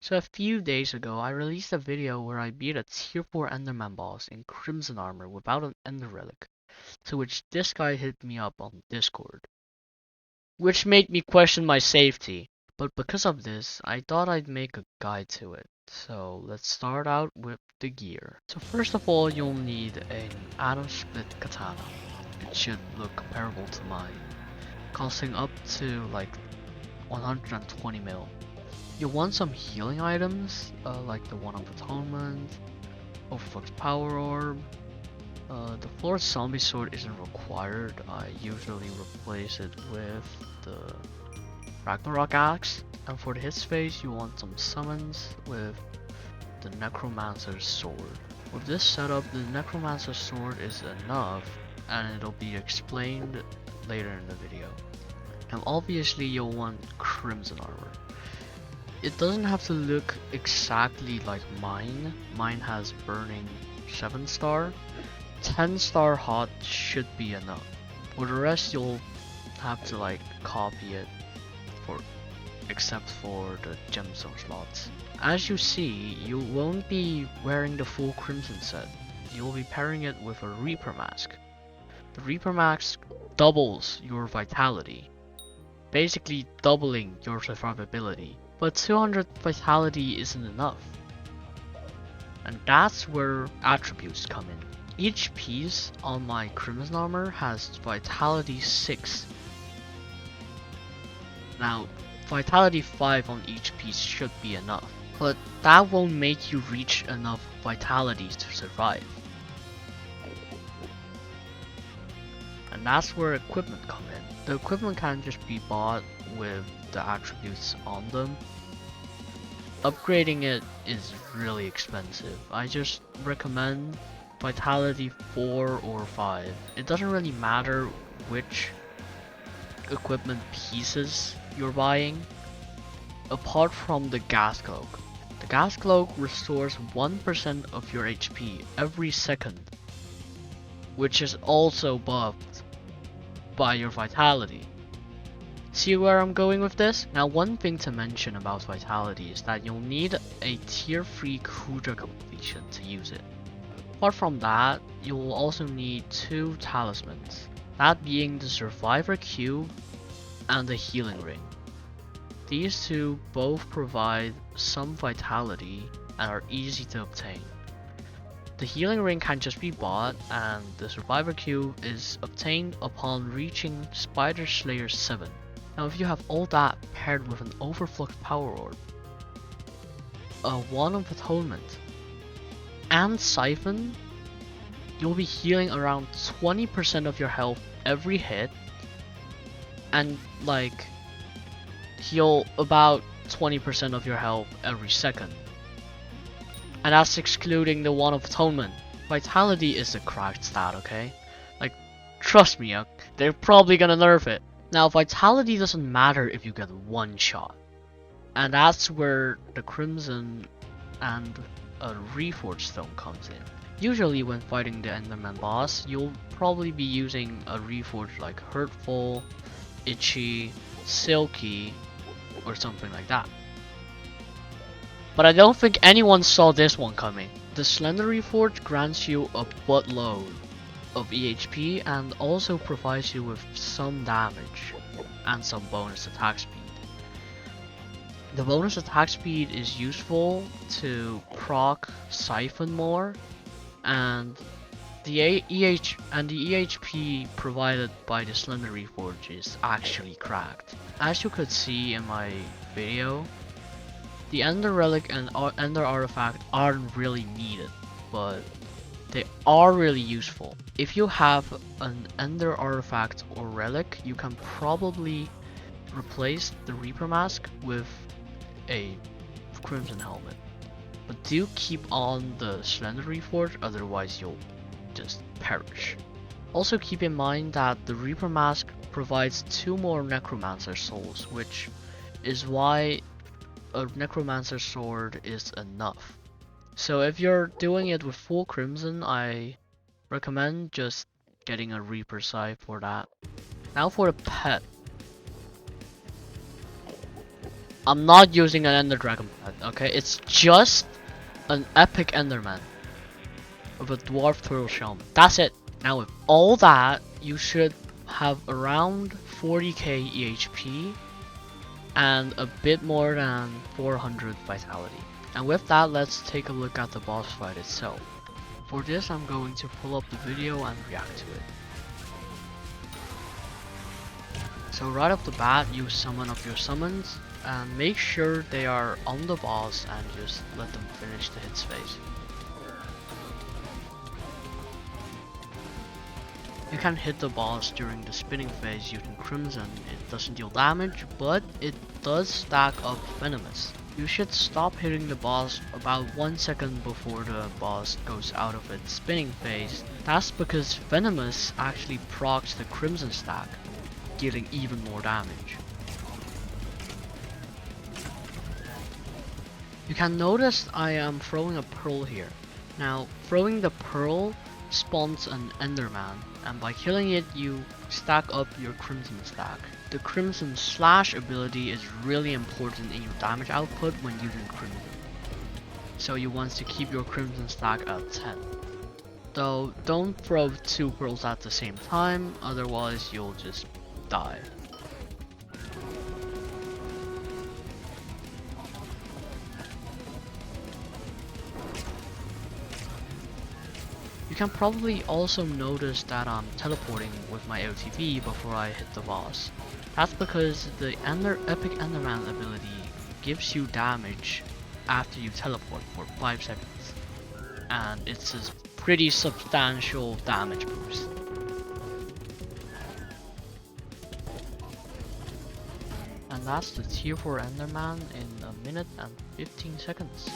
So a few days ago, I released a video where I beat a tier 4 Enderman boss in Crimson armor without an Ender Relic, to which this guy hit me up on Discord, which made me question my safety. But because of this, I thought I'd make a guide to it. So let's start out with the gear. So first of all, you'll need an Atom Split Katana. It should look comparable to mine, costing up to like 120 mil. You'll want some healing items, like the One of Atonement, Overflux Power Orb. The Floor Zombie Sword isn't required. I usually replace it with the Ragnarok Axe. And for the hit space, you want some summons with the Necromancer's Sword. With this setup, the Necromancer's Sword is enough, and it'll be explained later in the video. And obviously, you'll want Crimson armor. It doesn't have to look exactly like mine. Mine has burning 7-star. 10-star hot should be enough. For the rest, you'll have to like copy it, except for the gemstone slots. As you see, you won't be wearing the full Crimson set. You will be pairing it with a Reaper mask. The Reaper mask doubles your vitality, basically doubling your survivability. But 200 vitality isn't enough, and that's where attributes come in. Each piece on my Crimson armor has vitality 6. Now, vitality 5 on each piece should be enough, but that won't make you reach enough vitality to survive. And that's where equipment come in. The equipment can't just be bought with the attributes on them. Upgrading it is really expensive. I just recommend vitality 4 or 5. It doesn't really matter which equipment pieces you're buying, apart from the gas cloak. The gas cloak restores 1% of your HP every second, which is also buffed by your vitality. See where I'm going with this? Now, one thing to mention about vitality is that you'll need a tier 3 Kudra completion to use it. Apart from that, you'll also need 2 talismans, that being the Survivor Cube and the Healing Ring. These two both provide some vitality and are easy to obtain. The Healing Ring can just be bought, and the Survivor Cube is obtained upon reaching Spider Slayer 7. Now if you have all that paired with an Overflux Power Orb, a Wand of Atonement, and Siphon, you'll be healing around 20% of your health every hit, and like heal about 20% of your health every second. And that's excluding the Wand of Atonement. Vitality is a cracked stat, okay? Like, trust me, they're probably gonna nerf it. Now, vitality doesn't matter if you get one shot. And that's where the Crimson and a Reforged Stone comes in. Usually when fighting the Enderman boss, you'll probably be using a Reforged like Hurtful, Itchy, Silky, or something like that. But I don't think anyone saw this one coming. The Slender Reforged grants you a buttload of EHP and also provides you with some damage and some bonus attack speed. The bonus attack speed is useful to proc Siphon more, and the EHP provided by the Slender Reforged is actually cracked. As you could see in my video, the Ender Relic and Ender Artifact aren't really needed, but they are really useful. If you have an Ender Artifact or Relic, you can probably replace the Reaper Mask with a Crimson Helmet. But do keep on the Slender Reforged, otherwise you'll just perish. Also keep in mind that the Reaper Mask provides 2 more Necromancer souls, which is why a Necromancer sword is enough. So if you're doing it with full Crimson, I recommend just getting a Reaper Scythe for that. Now for the pet. I'm not using an Ender Dragon pet, okay? It's just an epic Enderman with a Dwarf Turtle Shaman. That's it. Now with all that, you should have around 40k EHP and a bit more than 400 vitality. And with that, let's take a look at the boss fight itself. For this, I'm going to pull up the video and react to it. So right off the bat, you summon up your summons and make sure they are on the boss and just let them finish the hit phase. You can hit the boss during the spinning phase using Crimson. It doesn't deal damage, but it does stack up Venomous. You should stop hitting the boss about 1 second before the boss goes out of its spinning phase. That's because Venomous actually procs the Crimson stack, dealing even more damage. You can notice I am throwing a pearl here. Now, throwing the pearl spawns an Enderman, and by killing it you stack up your Crimson stack. The Crimson Slash ability is really important in your damage output when using Crimson, so you want to keep your Crimson stack at 10. Though don't throw 2 pearls at the same time, otherwise you'll just die. You can probably also notice that I'm teleporting with my LTV before I hit the boss. That's because the Epic Enderman ability gives you damage after you teleport for 5 seconds. And it's a pretty substantial damage boost. And that's the tier 4 Enderman in 1 minute and 15 seconds.